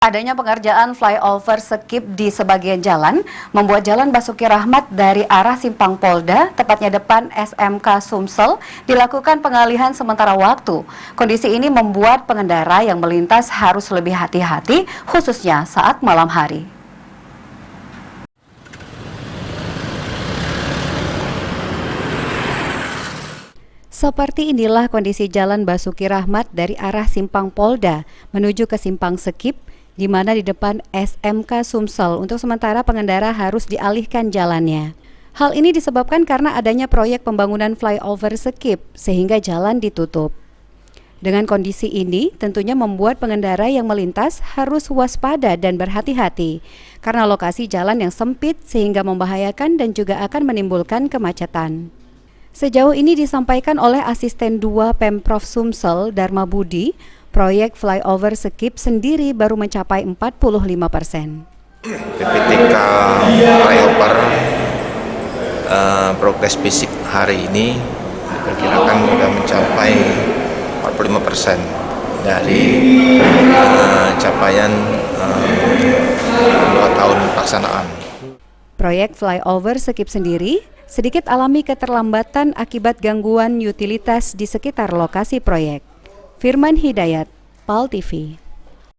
Adanya pengerjaan flyover skip di sebagian jalan membuat Jalan Basuki Rahmat dari arah Simpang Polda, tepatnya depan SMK Sumsel, dilakukan pengalihan sementara waktu. Kondisi ini membuat pengendara yang melintas harus lebih hati-hati, khususnya saat malam hari. Seperti inilah kondisi Jalan Basuki Rahmat dari arah Simpang Polda menuju ke Simpang Skip, di mana di depan SMK Sumsel untuk sementara pengendara harus dialihkan jalannya. Hal ini disebabkan karena adanya proyek pembangunan flyover skip sehingga jalan ditutup. Dengan kondisi ini tentunya membuat pengendara yang melintas harus waspada dan berhati-hati karena lokasi jalan yang sempit sehingga membahayakan dan juga akan menimbulkan kemacetan. Sejauh ini disampaikan oleh Asisten 2 Pemprov Sumsel, Dharma Budi, proyek flyover skip sendiri baru mencapai 45%. PPTK flyover progres fisik hari ini diperkirakan sudah mencapai 45% dari capaian 2 tahun pelaksanaan. Proyek flyover skip sendiri sedikit alami keterlambatan akibat gangguan utilitas di sekitar lokasi proyek. Firman Hidayat, PAL TV.